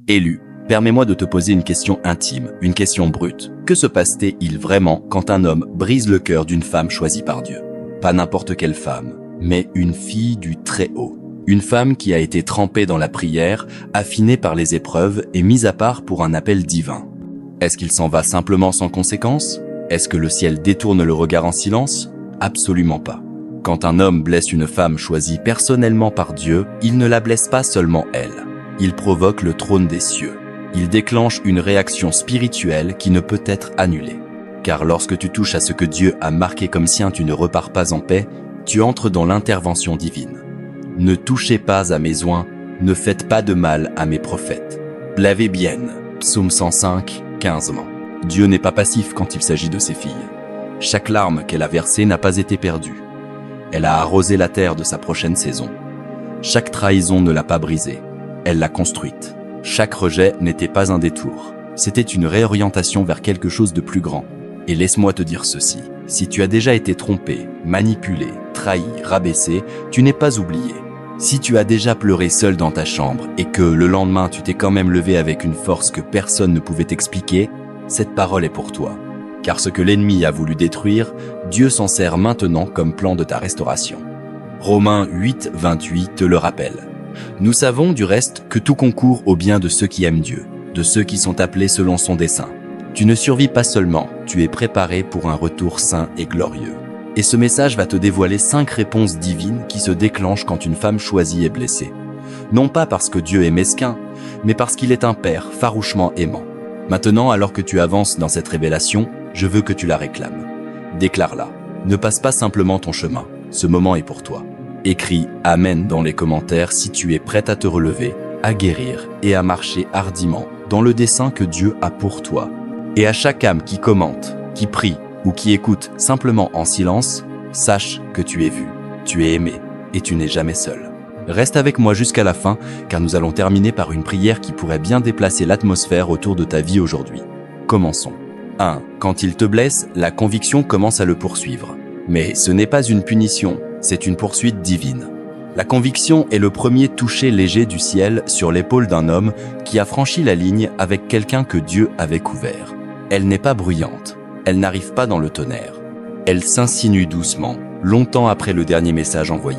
Élu, permets-moi de te poser une question intime, une question brute. Que se passe-t-il vraiment quand un homme brise le cœur d'une femme choisie par Dieu? Pas n'importe quelle femme, mais une fille du Très-Haut. Une femme qui a été trempée dans la prière, affinée par les épreuves et mise à part pour un appel divin. Est-ce qu'il s'en va simplement sans conséquence? Est-ce que le ciel détourne le regard en silence? Absolument pas. Quand un homme blesse une femme choisie personnellement par Dieu, il ne la blesse pas seulement elle. Il provoque le trône des cieux. Il déclenche une réaction spirituelle qui ne peut être annulée. Car lorsque tu touches à ce que Dieu a marqué comme sien, tu ne repars pas en paix, tu entres dans l'intervention divine. Ne touchez pas à mes oints, ne faites pas de mal à mes prophètes. Lavez bien. Psaume 105, 15. Dieu n'est pas passif quand il s'agit de ses filles. Chaque larme qu'elle a versée n'a pas été perdue. Elle a arrosé la terre de sa prochaine saison. Chaque trahison ne l'a pas brisée. Elle l'a construite. Chaque rejet n'était pas un détour. C'était une réorientation vers quelque chose de plus grand. Et laisse-moi te dire ceci. Si tu as déjà été trompé, manipulé, trahi, rabaissé, tu n'es pas oublié. Si tu as déjà pleuré seul dans ta chambre et que le lendemain tu t'es quand même levé avec une force que personne ne pouvait expliquer, cette parole est pour toi. Car ce que l'ennemi a voulu détruire, Dieu s'en sert maintenant comme plan de ta restauration. Romains 8, 28 te le rappelle. Nous savons du reste que tout concourt au bien de ceux qui aiment Dieu, de ceux qui sont appelés selon son dessein. Tu ne survis pas seulement, tu es préparé pour un retour saint et glorieux. Et ce message va te dévoiler 5 réponses divines qui se déclenchent quand une femme choisie est blessée. Non pas parce que Dieu est mesquin, mais parce qu'il est un père farouchement aimant. Maintenant, alors que tu avances dans cette révélation, je veux que tu la réclames. Déclare-la. Ne passe pas simplement ton chemin. Ce moment est pour toi. Écris « Amen » dans les commentaires si tu es prête à te relever, à guérir et à marcher hardiment dans le dessein que Dieu a pour toi. Et à chaque âme qui commente, qui prie ou qui écoute simplement en silence, sache que tu es vu, tu es aimé et tu n'es jamais seul. Reste avec moi jusqu'à la fin car nous allons terminer par une prière qui pourrait bien déplacer l'atmosphère autour de ta vie aujourd'hui. Commençons. 1. Quand il te blesse, la conviction commence à le poursuivre. Mais ce n'est pas une punition, c'est une poursuite divine. La conviction est le premier toucher léger du ciel sur l'épaule d'un homme qui a franchi la ligne avec quelqu'un que Dieu avait couvert. Elle n'est pas bruyante, elle n'arrive pas dans le tonnerre. Elle s'insinue doucement, longtemps après le dernier message envoyé,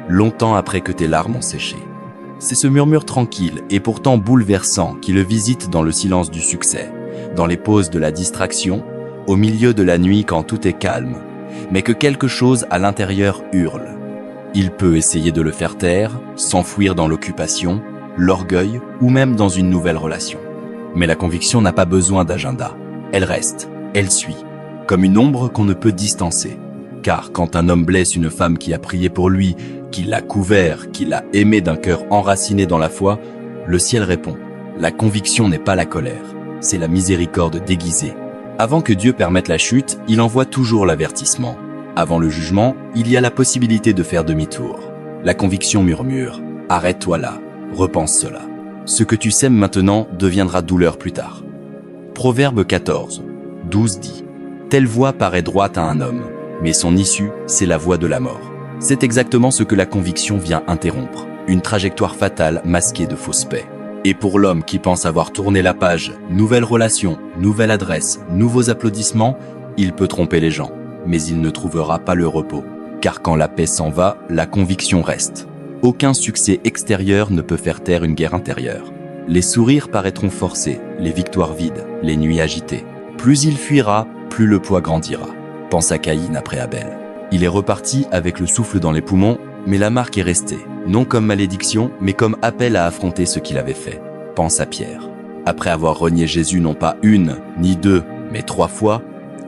longtemps après que tes larmes ont séché. C'est ce murmure tranquille et pourtant bouleversant qui le visite dans le silence du succès, dans les pauses de la distraction, au milieu de la nuit quand tout est calme, mais que quelque chose à l'intérieur hurle. Il peut essayer de le faire taire, s'enfouir dans l'occupation, l'orgueil ou même dans une nouvelle relation. Mais la conviction n'a pas besoin d'agenda. Elle reste, elle suit, comme une ombre qu'on ne peut distancer. Car quand un homme blesse une femme qui a prié pour lui, qui l'a couvert, qui l'a aimé d'un cœur enraciné dans la foi, le ciel répond. La conviction n'est pas la colère, c'est la miséricorde déguisée. Avant que Dieu permette la chute, il envoie toujours l'avertissement. Avant le jugement, il y a la possibilité de faire demi-tour. La conviction murmure « Arrête-toi là, repense cela. Ce que tu sèmes maintenant deviendra douleur plus tard. » Proverbe 14, 12 dit « Telle voie paraît droite à un homme, mais son issue, c'est la voie de la mort. » C'est exactement ce que la conviction vient interrompre, une trajectoire fatale masquée de fausses paix. Et pour l'homme qui pense avoir tourné la page, nouvelle relation, nouvelle adresse, nouveaux applaudissements, il peut tromper les gens, mais il ne trouvera pas le repos. Car quand la paix s'en va, la conviction reste. Aucun succès extérieur ne peut faire taire une guerre intérieure. Les sourires paraîtront forcés, les victoires vides, les nuits agitées. Plus il fuira, plus le poids grandira. Pense à Caïn après Abel. Il est reparti avec le souffle dans les poumons, mais la marque est restée, non comme malédiction, mais comme appel à affronter ce qu'il avait fait. Pense à Pierre. Après avoir renié Jésus non pas 1, ni 2, mais 3 fois,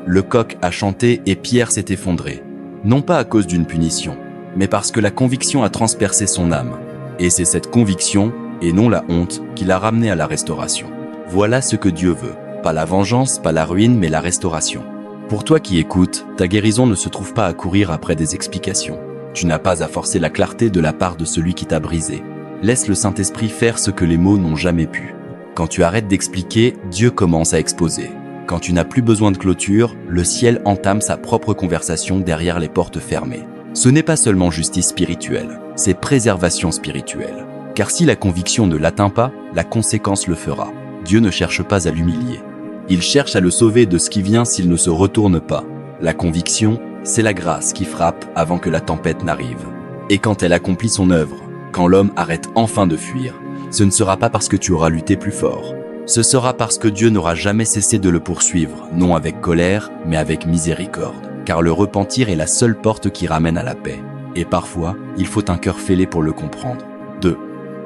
le coq a chanté et Pierre s'est effondré. Non pas à cause d'une punition, mais parce que la conviction a transpercé son âme. Et c'est cette conviction, et non la honte, qui l'a ramené à la restauration. Voilà ce que Dieu veut. Pas la vengeance, pas la ruine, mais la restauration. Pour toi qui écoutes, ta guérison ne se trouve pas à courir après des explications. Tu n'as pas à forcer la clarté de la part de celui qui t'a brisé. Laisse le Saint-Esprit faire ce que les mots n'ont jamais pu. Quand tu arrêtes d'expliquer, Dieu commence à exposer. Quand tu n'as plus besoin de clôture, le ciel entame sa propre conversation derrière les portes fermées. Ce n'est pas seulement justice spirituelle, c'est préservation spirituelle. Car si la conviction ne l'atteint pas, la conséquence le fera. Dieu ne cherche pas à l'humilier. Il cherche à le sauver de ce qui vient s'il ne se retourne pas. La conviction, c'est la grâce qui frappe avant que la tempête n'arrive. Et quand elle accomplit son œuvre, quand l'homme arrête enfin de fuir, ce ne sera pas parce que tu auras lutté plus fort. Ce sera parce que Dieu n'aura jamais cessé de le poursuivre, non avec colère, mais avec miséricorde. Car le repentir est la seule porte qui ramène à la paix. Et parfois, il faut un cœur fêlé pour le comprendre. 2.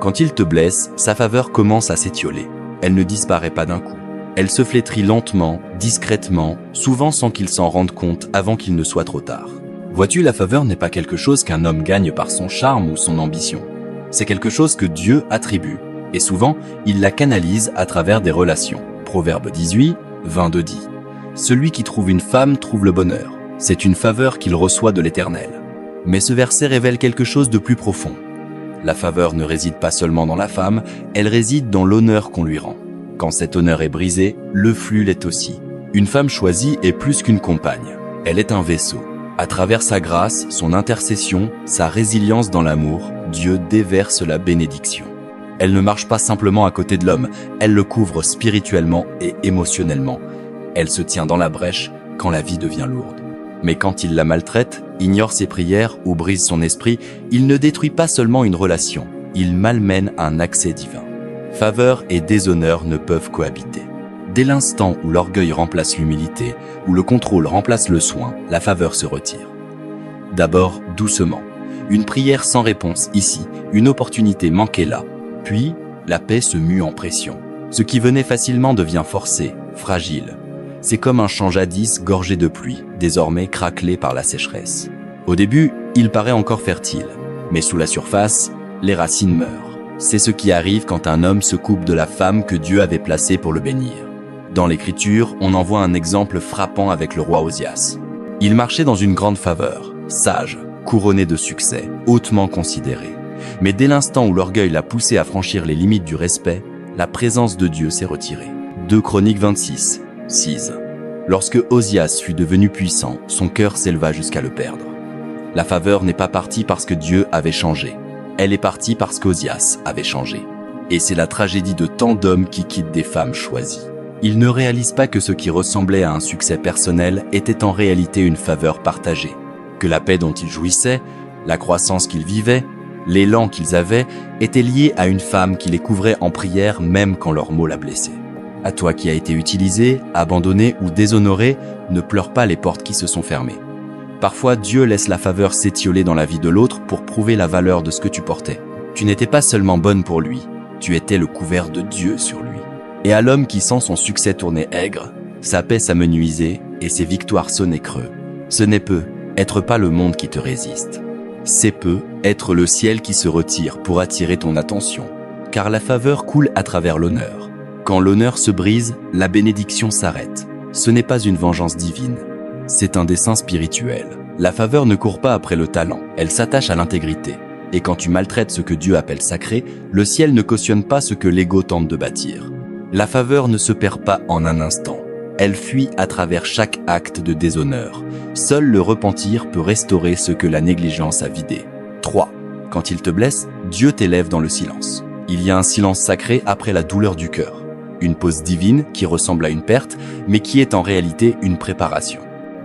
Quand il te blesse, sa faveur commence à s'étioler. Elle ne disparaît pas d'un coup. Elle se flétrit lentement, discrètement, souvent sans qu'il s'en rende compte avant qu'il ne soit trop tard. Vois-tu, la faveur n'est pas quelque chose qu'un homme gagne par son charme ou son ambition. C'est quelque chose que Dieu attribue. Et souvent, il la canalise à travers des relations. Proverbe 18, 22 dit « Celui qui trouve une femme trouve le bonheur. C'est une faveur qu'il reçoit de l'Éternel. » Mais ce verset révèle quelque chose de plus profond. La faveur ne réside pas seulement dans la femme, elle réside dans l'honneur qu'on lui rend. Quand cet honneur est brisé, le flux l'est aussi. Une femme choisie est plus qu'une compagne. Elle est un vaisseau. À travers sa grâce, son intercession, sa résilience dans l'amour, Dieu déverse la bénédiction. Elle ne marche pas simplement à côté de l'homme, elle le couvre spirituellement et émotionnellement. Elle se tient dans la brèche quand la vie devient lourde. Mais quand il la maltraite, ignore ses prières ou brise son esprit, il ne détruit pas seulement une relation, il malmène un accès divin. Faveur et déshonneur ne peuvent cohabiter. Dès l'instant où l'orgueil remplace l'humilité, où le contrôle remplace le soin, la faveur se retire. D'abord, doucement. Une prière sans réponse ici, une opportunité manquée là. Puis, la paix se mue en pression. Ce qui venait facilement devient forcé, fragile. C'est comme un champ jadis gorgé de pluie, désormais craquelé par la sécheresse. Au début, il paraît encore fertile, mais sous la surface, les racines meurent. C'est ce qui arrive quand un homme se coupe de la femme que Dieu avait placée pour le bénir. Dans l'Écriture, on en voit un exemple frappant avec le roi Osias. Il marchait dans une grande faveur, sage, couronné de succès, hautement considéré. Mais dès l'instant où l'orgueil l'a poussé à franchir les limites du respect, la présence de Dieu s'est retirée. 2 Chroniques 26, 6. Lorsque Osias fut devenu puissant, son cœur s'éleva jusqu'à le perdre. La faveur n'est pas partie parce que Dieu avait changé. Elle est partie parce qu'Osias avait changé. Et c'est la tragédie de tant d'hommes qui quittent des femmes choisies. Ils ne réalisent pas que ce qui ressemblait à un succès personnel était en réalité une faveur partagée. Que la paix dont ils jouissaient, la croissance qu'ils vivaient, l'élan qu'ils avaient, étaient liés à une femme qui les couvrait en prière même quand leur mot la blessait. À toi qui as été utilisé, abandonné ou déshonoré, ne pleure pas les portes qui se sont fermées. Parfois, Dieu laisse la faveur s'étioler dans la vie de l'autre pour prouver la valeur de ce que tu portais. Tu n'étais pas seulement bonne pour lui, tu étais le couvert de Dieu sur lui. Et à l'homme qui sent son succès tourner aigre, sa paix s'amenuiser et ses victoires sonner creux. Ce n'est peu, être pas le monde qui te résiste. C'est peu, être le ciel qui se retire pour attirer ton attention. Car la faveur coule à travers l'honneur. Quand l'honneur se brise, la bénédiction s'arrête. Ce n'est pas une vengeance divine. C'est un dessein spirituel. La faveur ne court pas après le talent, elle s'attache à l'intégrité. Et quand tu maltraites ce que Dieu appelle sacré, le ciel ne cautionne pas ce que l'ego tente de bâtir. La faveur ne se perd pas en un instant. Elle fuit à travers chaque acte de déshonneur. Seul le repentir peut restaurer ce que la négligence a vidé. 3. Quand il te blesse, Dieu t'élève dans le silence. Il y a un silence sacré après la douleur du cœur. Une pause divine qui ressemble à une perte, mais qui est en réalité une préparation.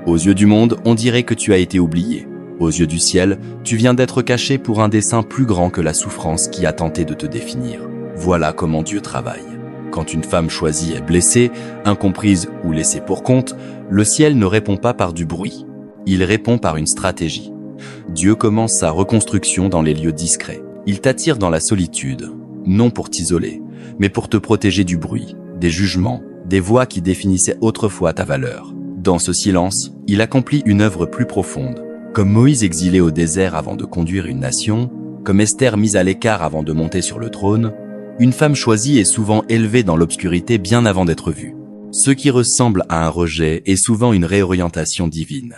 Aux yeux du monde, on dirait que tu as été oublié. Aux yeux du ciel, tu viens d'être caché pour un dessein plus grand que la souffrance qui a tenté de te définir. Voilà comment Dieu travaille. Quand une femme choisie est blessée, incomprise ou laissée pour compte, le ciel ne répond pas par du bruit. Il répond par une stratégie. Dieu commence sa reconstruction dans les lieux discrets. Il t'attire dans la solitude, non pour t'isoler, mais pour te protéger du bruit, des jugements, des voix qui définissaient autrefois ta valeur. Dans ce silence, il accomplit une œuvre plus profonde. Comme Moïse exilé au désert avant de conduire une nation, comme Esther mise à l'écart avant de monter sur le trône, une femme choisie est souvent élevée dans l'obscurité bien avant d'être vue. Ce qui ressemble à un rejet est souvent une réorientation divine.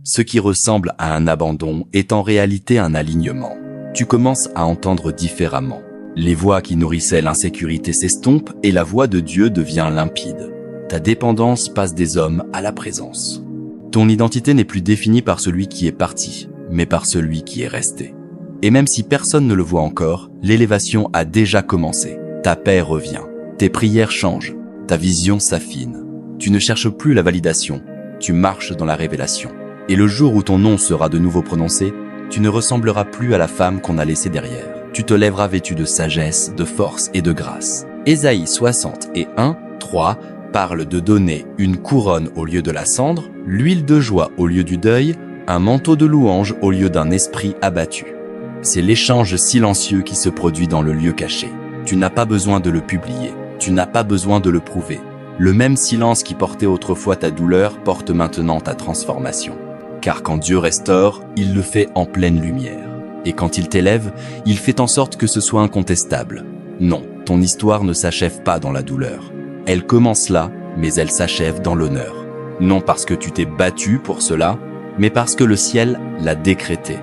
Ce qui ressemble à un abandon est en réalité un alignement. Tu commences à entendre différemment. Les voix qui nourrissaient l'insécurité s'estompent et la voix de Dieu devient limpide. Ta dépendance passe des hommes à la présence. Ton identité n'est plus définie par celui qui est parti, mais par celui qui est resté. Et même si personne ne le voit encore, l'élévation a déjà commencé. Ta paix revient, tes prières changent, ta vision s'affine. Tu ne cherches plus la validation, tu marches dans la révélation. Et le jour où ton nom sera de nouveau prononcé, tu ne ressembleras plus à la femme qu'on a laissée derrière. Tu te lèveras vêtu de sagesse, de force et de grâce. Ésaïe 61, 3 parle de donner une couronne au lieu de la cendre, l'huile de joie au lieu du deuil, un manteau de louange au lieu d'un esprit abattu. C'est l'échange silencieux qui se produit dans le lieu caché. Tu n'as pas besoin de le publier, tu n'as pas besoin de le prouver. Le même silence qui portait autrefois ta douleur porte maintenant ta transformation. Car quand Dieu restaure, il le fait en pleine lumière. Et quand il t'élève, il fait en sorte que ce soit incontestable. Non, ton histoire ne s'achève pas dans la douleur. Elle commence là, mais elle s'achève dans l'honneur. Non parce que tu t'es battu pour cela, mais parce que le ciel l'a décrété.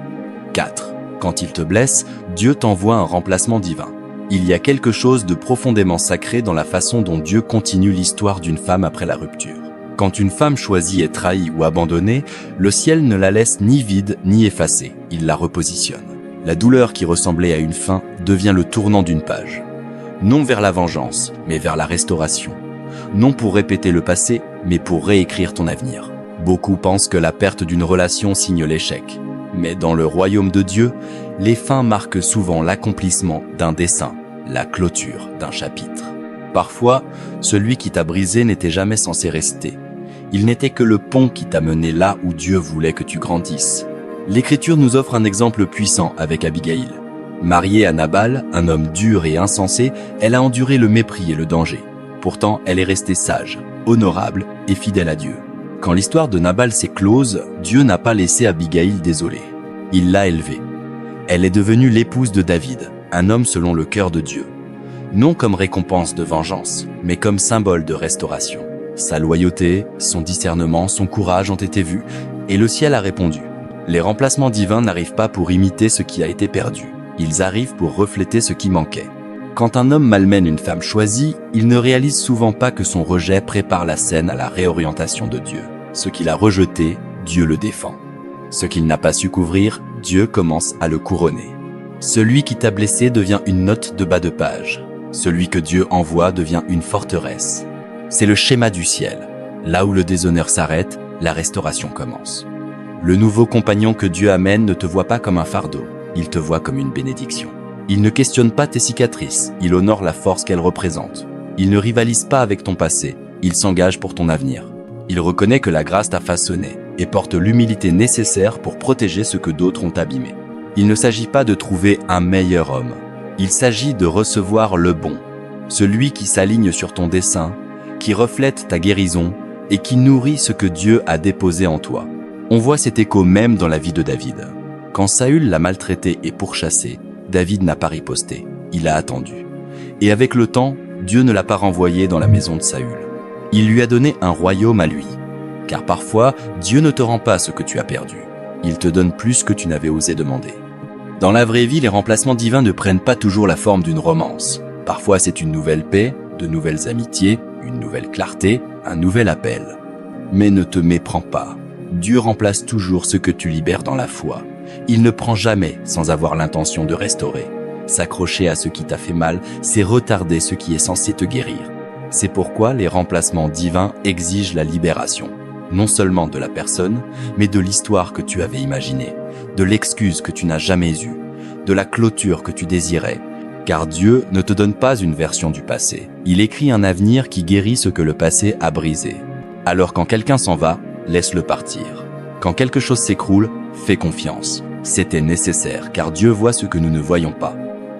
4. Quand il te blesse, Dieu t'envoie un remplacement divin. Il y a quelque chose de profondément sacré dans la façon dont Dieu continue l'histoire d'une femme après la rupture. Quand une femme choisie est trahie ou abandonnée, le ciel ne la laisse ni vide ni effacée, il la repositionne. La douleur qui ressemblait à une fin devient le tournant d'une page. Non vers la vengeance, mais vers la restauration. Non pour répéter le passé, mais pour réécrire ton avenir. Beaucoup pensent que la perte d'une relation signe l'échec. Mais dans le royaume de Dieu, les fins marquent souvent l'accomplissement d'un dessein, la clôture d'un chapitre. Parfois, celui qui t'a brisé n'était jamais censé rester. Il n'était que le pont qui t'a mené là où Dieu voulait que tu grandisses. L'Écriture nous offre un exemple puissant avec Abigail. Mariée à Nabal, un homme dur et insensé, elle a enduré le mépris et le danger. Pourtant, elle est restée sage, honorable et fidèle à Dieu. Quand l'histoire de Nabal s'est close, Dieu n'a pas laissé Abigail désolée. Il l'a élevée. Elle est devenue l'épouse de David, un homme selon le cœur de Dieu. Non comme récompense de vengeance, mais comme symbole de restauration. Sa loyauté, son discernement, son courage ont été vus, et le ciel a répondu. Les remplacements divins n'arrivent pas pour imiter ce qui a été perdu. Ils arrivent pour refléter ce qui manquait. Quand un homme malmène une femme choisie, il ne réalise souvent pas que son rejet prépare la scène à la réorientation de Dieu. Ce qu'il a rejeté, Dieu le défend. Ce qu'il n'a pas su couvrir, Dieu commence à le couronner. Celui qui t'a blessé devient une note de bas de page. Celui que Dieu envoie devient une forteresse. C'est le schéma du ciel. Là où le déshonneur s'arrête, la restauration commence. Le nouveau compagnon que Dieu amène ne te voit pas comme un fardeau, il te voit comme une bénédiction. Il ne questionne pas tes cicatrices, il honore la force qu'elles représentent. Il ne rivalise pas avec ton passé, il s'engage pour ton avenir. Il reconnaît que la grâce t'a façonné et porte l'humilité nécessaire pour protéger ce que d'autres ont abîmé. Il ne s'agit pas de trouver un meilleur homme, il s'agit de recevoir le bon, celui qui s'aligne sur ton dessein, qui reflète ta guérison et qui nourrit ce que Dieu a déposé en toi. On voit cet écho même dans la vie de David. Quand Saül l'a maltraité et pourchassé, David n'a pas riposté, il a attendu. Et avec le temps, Dieu ne l'a pas renvoyé dans la maison de Saül. Il lui a donné un royaume à lui. Car parfois, Dieu ne te rend pas ce que tu as perdu. Il te donne plus que tu n'avais osé demander. Dans la vraie vie, les remplacements divins ne prennent pas toujours la forme d'une romance. Parfois, c'est une nouvelle paix, de nouvelles amitiés, une nouvelle clarté, un nouvel appel. Mais ne te méprends pas. Dieu remplace toujours ce que tu libères dans la foi. Il ne prend jamais sans avoir l'intention de restaurer. S'accrocher à ce qui t'a fait mal, c'est retarder ce qui est censé te guérir. C'est pourquoi les remplacements divins exigent la libération. Non seulement de la personne, mais de l'histoire que tu avais imaginée, de l'excuse que tu n'as jamais eue, de la clôture que tu désirais. Car Dieu ne te donne pas une version du passé. Il écrit un avenir qui guérit ce que le passé a brisé. Alors quand quelqu'un s'en va, laisse-le partir. Quand quelque chose s'écroule, fais confiance. C'était nécessaire, car Dieu voit ce que nous ne voyons pas.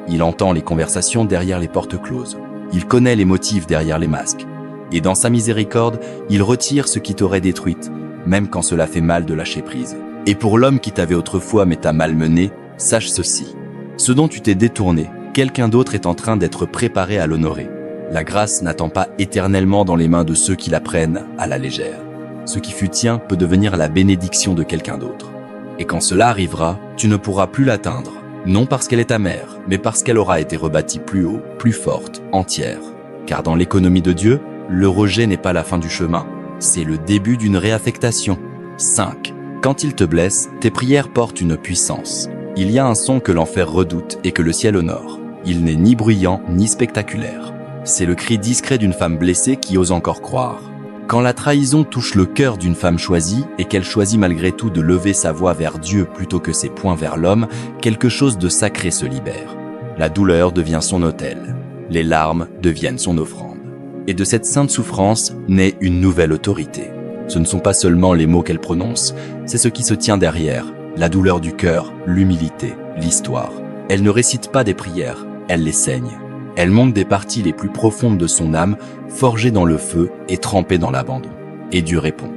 Il entend les conversations derrière les portes closes. Il connaît les motifs derrière les masques. Et dans sa miséricorde, il retire ce qui t'aurait détruite, même quand cela fait mal de lâcher prise. Et pour l'homme qui t'avait autrefois mais t'a malmené, sache ceci. Ce dont tu t'es détourné, quelqu'un d'autre est en train d'être préparé à l'honorer. La grâce n'attend pas éternellement dans les mains de ceux qui la prennent à la légère. Ce qui fut tien peut devenir la bénédiction de quelqu'un d'autre. Et quand cela arrivera, tu ne pourras plus l'atteindre. Non parce qu'elle est ta mère, mais parce qu'elle aura été rebâtie plus haut, plus forte, entière. Car dans l'économie de Dieu, le rejet n'est pas la fin du chemin, c'est le début d'une réaffectation. 5. Quand il te blesse, tes prières portent une puissance. Il y a un son que l'enfer redoute et que le ciel honore. Il n'est ni bruyant ni spectaculaire. C'est le cri discret d'une femme blessée qui ose encore croire. Quand la trahison touche le cœur d'une femme choisie et qu'elle choisit malgré tout de lever sa voix vers Dieu plutôt que ses poings vers l'homme, quelque chose de sacré se libère. La douleur devient son autel. Les larmes deviennent son offrande. Et de cette sainte souffrance naît une nouvelle autorité. Ce ne sont pas seulement les mots qu'elle prononce, c'est ce qui se tient derrière, la douleur du cœur, l'humilité, l'histoire. Elle ne récite pas des prières, elle les saigne. Elle montre des parties les plus profondes de son âme, forgées dans le feu et trempées dans l'abandon. Et Dieu répond.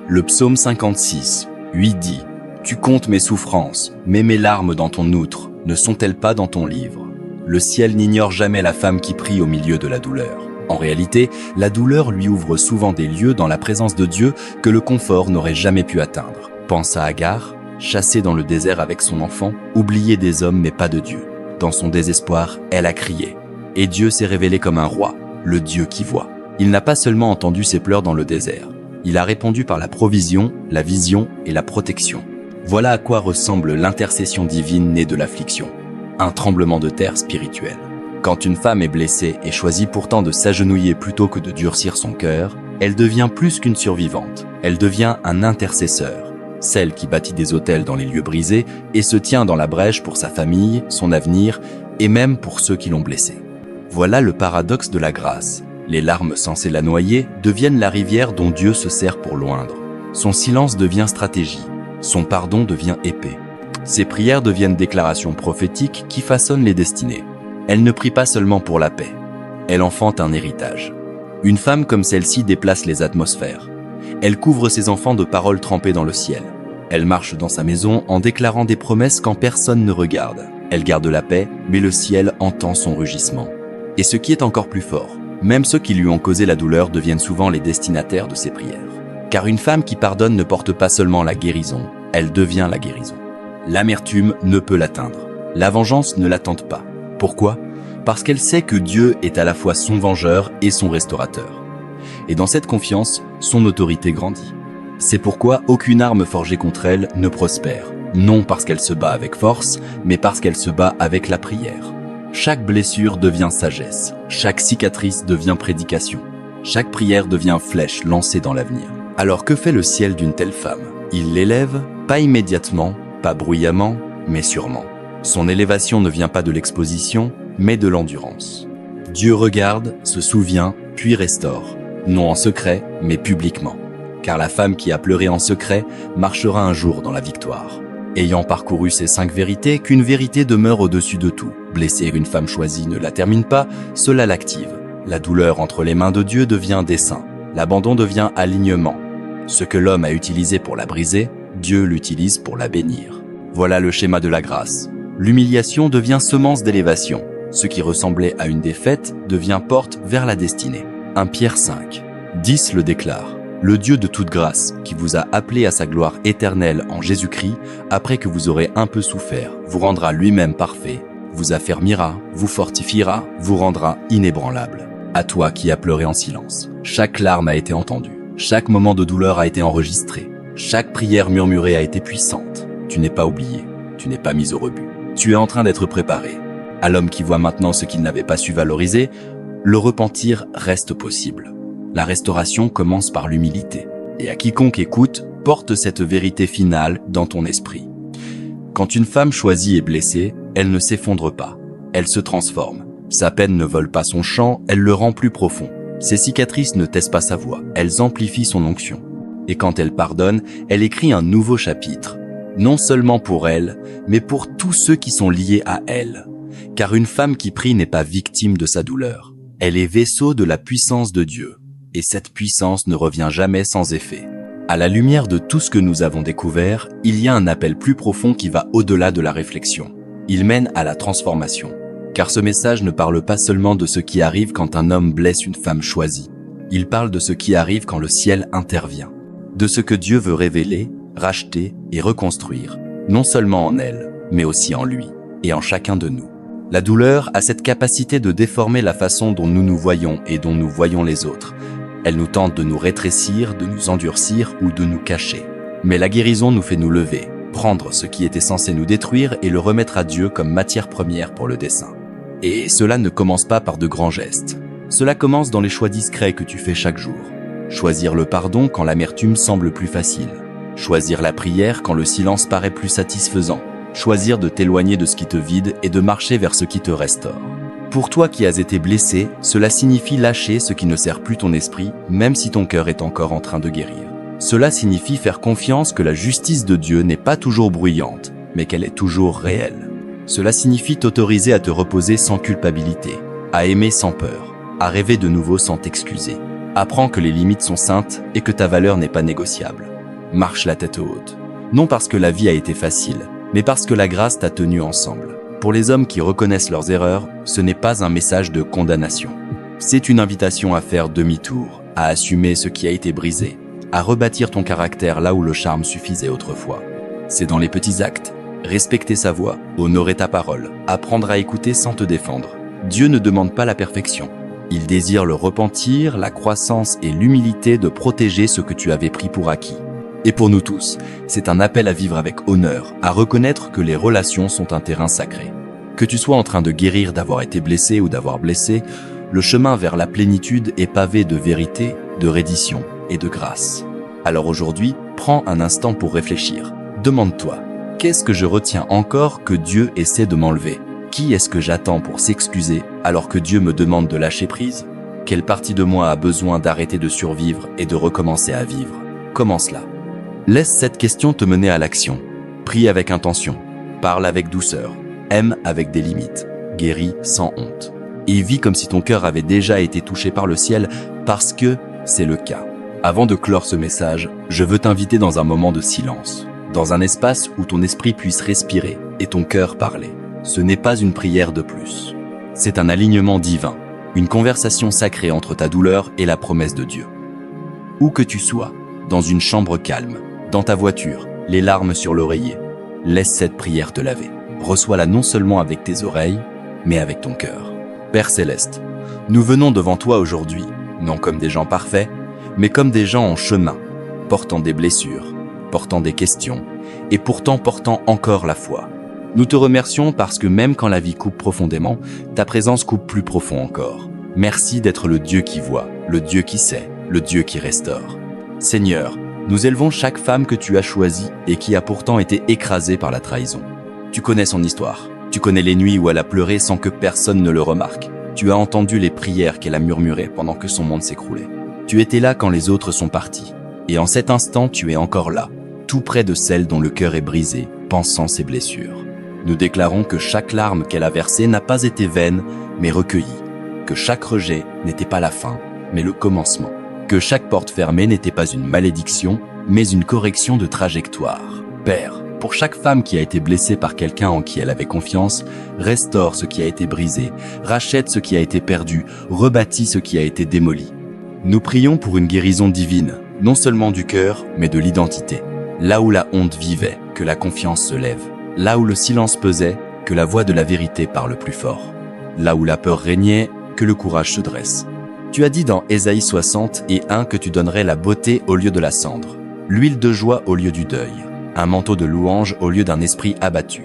Le psaume 56, 8 dit « Tu comptes mes souffrances, mets mes larmes dans ton outre, ne sont-elles pas dans ton livre ?» Le ciel n'ignore jamais la femme qui prie au milieu de la douleur. En réalité, la douleur lui ouvre souvent des lieux dans la présence de Dieu que le confort n'aurait jamais pu atteindre. Pense à Agar, chassée dans le désert avec son enfant, oubliée des hommes mais pas de Dieu. Dans son désespoir, elle a crié. Et Dieu s'est révélé comme un roi, le Dieu qui voit. Il n'a pas seulement entendu ses pleurs dans le désert. Il a répondu par la provision, la vision et la protection. Voilà à quoi ressemble l'intercession divine née de l'affliction. Un tremblement de terre spirituel. Quand une femme est blessée et choisit pourtant de s'agenouiller plutôt que de durcir son cœur, elle devient plus qu'une survivante. Elle devient un intercesseur. Celle qui bâtit des autels dans les lieux brisés et se tient dans la brèche pour sa famille, son avenir et même pour ceux qui l'ont blessée. Voilà le paradoxe de la grâce. Les larmes censées la noyer deviennent la rivière dont Dieu se sert pour loindre. Son silence devient stratégie. Son pardon devient épée. Ses prières deviennent déclarations prophétiques qui façonnent les destinées. Elle ne prie pas seulement pour la paix. Elle enfante un héritage. Une femme comme celle-ci déplace les atmosphères. Elle couvre ses enfants de paroles trempées dans le ciel. Elle marche dans sa maison en déclarant des promesses quand personne ne regarde. Elle garde la paix, mais le ciel entend son rugissement. Et ce qui est encore plus fort, même ceux qui lui ont causé la douleur deviennent souvent les destinataires de ses prières. Car une femme qui pardonne ne porte pas seulement la guérison, elle devient la guérison. L'amertume ne peut l'atteindre. La vengeance ne la tente pas. Pourquoi ? Parce qu'elle sait que Dieu est à la fois son vengeur et son restaurateur. Et dans cette confiance, son autorité grandit. C'est pourquoi aucune arme forgée contre elle ne prospère. Non parce qu'elle se bat avec force, mais parce qu'elle se bat avec la prière. Chaque blessure devient sagesse, chaque cicatrice devient prédication, chaque prière devient flèche lancée dans l'avenir. Alors que fait le ciel d'une telle femme ? Il l'élève, pas immédiatement, pas bruyamment, mais sûrement. Son élévation ne vient pas de l'exposition, mais de l'endurance. Dieu regarde, se souvient, puis restaure, non en secret, mais publiquement. Car la femme qui a pleuré en secret marchera un jour dans la victoire. Ayant parcouru ces 5 vérités, qu'une vérité demeure au-dessus de tout. Blesser une femme choisie ne la termine pas, cela l'active. La douleur entre les mains de Dieu devient dessein. L'abandon devient alignement. Ce que l'homme a utilisé pour la briser, Dieu l'utilise pour la bénir. Voilà le schéma de la grâce. L'humiliation devient semence d'élévation. Ce qui ressemblait à une défaite devient porte vers la destinée. 1 Pierre 5. 10 le déclare. Le Dieu de toute grâce, qui vous a appelé à sa gloire éternelle en Jésus-Christ, après que vous aurez un peu souffert, vous rendra lui-même parfait, vous affermira, vous fortifiera, vous rendra inébranlable. À toi qui as pleuré en silence, chaque larme a été entendue, chaque moment de douleur a été enregistré, chaque prière murmurée a été puissante. Tu n'es pas oublié, tu n'es pas mis au rebut. Tu es en train d'être préparé. À l'homme qui voit maintenant ce qu'il n'avait pas su valoriser, le repentir reste possible. La restauration commence par l'humilité. Et à quiconque écoute, porte cette vérité finale dans ton esprit. Quand une femme choisie est blessée, elle ne s'effondre pas. Elle se transforme. Sa peine ne vole pas son chant, elle le rend plus profond. Ses cicatrices ne taisent pas sa voix, elles amplifient son onction. Et quand elle pardonne, elle écrit un nouveau chapitre. Non seulement pour elle, mais pour tous ceux qui sont liés à elle. Car une femme qui prie n'est pas victime de sa douleur. Elle est vaisseau de la puissance de Dieu. Et cette puissance ne revient jamais sans effet. À la lumière de tout ce que nous avons découvert, il y a un appel plus profond qui va au-delà de la réflexion. Il mène à la transformation. Car ce message ne parle pas seulement de ce qui arrive quand un homme blesse une femme choisie. Il parle de ce qui arrive quand le ciel intervient. De ce que Dieu veut révéler, racheter et reconstruire, non seulement en elle, mais aussi en lui et en chacun de nous. La douleur a cette capacité de déformer la façon dont nous nous voyons et dont nous voyons les autres. Elle nous tente de nous rétrécir, de nous endurcir ou de nous cacher. Mais la guérison nous fait nous lever, prendre ce qui était censé nous détruire et le remettre à Dieu comme matière première pour le dessein. Et cela ne commence pas par de grands gestes. Cela commence dans les choix discrets que tu fais chaque jour. Choisir le pardon quand l'amertume semble plus facile. Choisir la prière quand le silence paraît plus satisfaisant. Choisir de t'éloigner de ce qui te vide et de marcher vers ce qui te restaure. Pour toi qui as été blessé, cela signifie lâcher ce qui ne sert plus ton esprit, même si ton cœur est encore en train de guérir. Cela signifie faire confiance que la justice de Dieu n'est pas toujours bruyante, mais qu'elle est toujours réelle. Cela signifie t'autoriser à te reposer sans culpabilité, à aimer sans peur, à rêver de nouveau sans t'excuser. Apprends que les limites sont saintes et que ta valeur n'est pas négociable. Marche la tête haute. Non parce que la vie a été facile, mais parce que la grâce t'a tenu ensemble. Pour les hommes qui reconnaissent leurs erreurs, ce n'est pas un message de condamnation. C'est une invitation à faire demi-tour, à assumer ce qui a été brisé, à rebâtir ton caractère là où le charme suffisait autrefois. C'est dans les petits actes. Respecter sa voix, honorer ta parole, apprendre à écouter sans te défendre. Dieu ne demande pas la perfection. Il désire le repentir, la croissance et l'humilité de protéger ce que tu avais pris pour acquis. Et pour nous tous, c'est un appel à vivre avec honneur, à reconnaître que les relations sont un terrain sacré. Que tu sois en train de guérir d'avoir été blessé ou d'avoir blessé, le chemin vers la plénitude est pavé de vérité, de reddition et de grâce. Alors aujourd'hui, prends un instant pour réfléchir. Demande-toi, qu'est-ce que je retiens encore que Dieu essaie de m'enlever ? Qui est-ce que j'attends pour s'excuser alors que Dieu me demande de lâcher prise ? Quelle partie de moi a besoin d'arrêter de survivre et de recommencer à vivre ? Commence là. Laisse cette question te mener à l'action. Prie avec intention. Parle avec douceur. Aime avec des limites. Guéris sans honte. Et vis comme si ton cœur avait déjà été touché par le ciel parce que c'est le cas. Avant de clore ce message, je veux t'inviter dans un moment de silence. Dans un espace où ton esprit puisse respirer et ton cœur parler. Ce n'est pas une prière de plus. C'est un alignement divin, une conversation sacrée entre ta douleur et la promesse de Dieu. Où que tu sois, dans une chambre calme, dans ta voiture, les larmes sur l'oreiller, laisse cette prière te laver. Reçois-la non seulement avec tes oreilles, mais avec ton cœur. Père Céleste, nous venons devant toi aujourd'hui, non comme des gens parfaits, mais comme des gens en chemin, portant des blessures, portant des questions, et pourtant portant encore la foi. Nous te remercions parce que même quand la vie coupe profondément, ta présence coupe plus profond encore. Merci d'être le Dieu qui voit, le Dieu qui sait, le Dieu qui restaure. Seigneur, nous élevons chaque femme que tu as choisie et qui a pourtant été écrasée par la trahison. Tu connais son histoire. Tu connais les nuits où elle a pleuré sans que personne ne le remarque. Tu as entendu les prières qu'elle a murmurées pendant que son monde s'écroulait. Tu étais là quand les autres sont partis. Et en cet instant, tu es encore là, tout près de celle dont le cœur est brisé, pensant ses blessures. Nous déclarons que chaque larme qu'elle a versée n'a pas été vaine, mais recueillie. Que chaque rejet n'était pas la fin, mais le commencement. Que chaque porte fermée n'était pas une malédiction, mais une correction de trajectoire. Père, pour chaque femme qui a été blessée par quelqu'un en qui elle avait confiance, restaure ce qui a été brisé, rachète ce qui a été perdu, rebâtit ce qui a été démoli. Nous prions pour une guérison divine, non seulement du cœur, mais de l'identité. Là où la honte vivait, que la confiance se lève. Là où le silence pesait, que la voix de la vérité parle plus fort. Là où la peur régnait, que le courage se dresse. Tu as dit dans Ésaïe 60:1 que tu donnerais la beauté au lieu de la cendre, l'huile de joie au lieu du deuil, un manteau de louange au lieu d'un esprit abattu.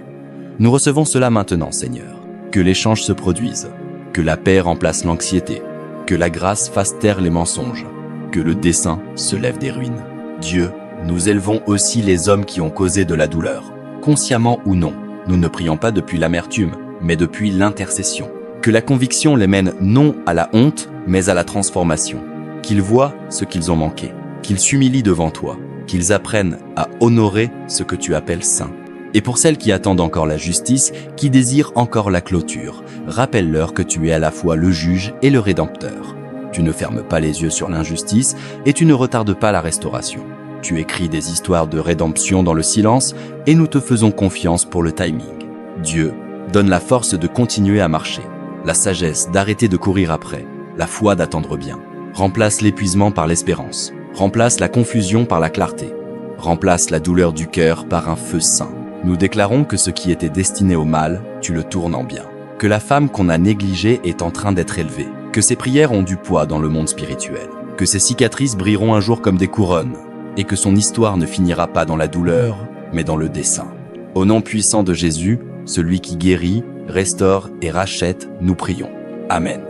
Nous recevons cela maintenant, Seigneur. Que l'échange se produise, que la paix remplace l'anxiété, que la grâce fasse taire les mensonges, que le dessein se lève des ruines. Dieu, nous élevons aussi les hommes qui ont causé de la douleur. Consciemment ou non, nous ne prions pas depuis l'amertume, mais depuis l'intercession. Que la conviction les mène non à la honte, mais à la transformation. Qu'ils voient ce qu'ils ont manqué, qu'ils s'humilient devant toi, qu'ils apprennent à honorer ce que tu appelles saint. Et pour celles qui attendent encore la justice, qui désirent encore la clôture, rappelle-leur que tu es à la fois le juge et le rédempteur. Tu ne fermes pas les yeux sur l'injustice et tu ne retardes pas la restauration. Tu écris des histoires de rédemption dans le silence et nous te faisons confiance pour le timing. Dieu, donne la force de continuer à marcher, la sagesse d'arrêter de courir après, la foi d'attendre bien. Remplace l'épuisement par l'espérance, remplace la confusion par la clarté, remplace la douleur du cœur par un feu saint. Nous déclarons que ce qui était destiné au mal, tu le tournes en bien. Que la femme qu'on a négligée est en train d'être élevée, que ses prières ont du poids dans le monde spirituel, que ses cicatrices brilleront un jour comme des couronnes, et que son histoire ne finira pas dans la douleur, mais dans le dessein. Au nom puissant de Jésus, celui qui guérit, restaure et rachète, nous prions. Amen.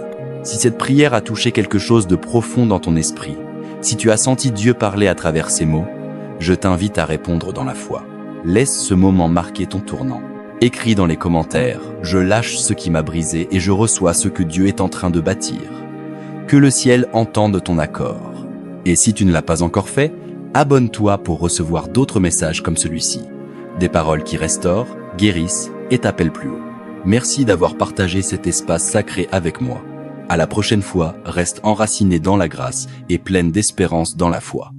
Si cette prière a touché quelque chose de profond dans ton esprit, si tu as senti Dieu parler à travers ces mots, je t'invite à répondre dans la foi. Laisse ce moment marquer ton tournant. Écris dans les commentaires, je lâche ce qui m'a brisé et je reçois ce que Dieu est en train de bâtir. Que le ciel entende ton accord. Et si tu ne l'as pas encore fait, abonne-toi pour recevoir d'autres messages comme celui-ci. Des paroles qui restaurent, guérissent et t'appellent plus haut. Merci d'avoir partagé cet espace sacré avec moi. À la prochaine fois, reste enraciné dans la grâce et pleine d'espérance dans la foi.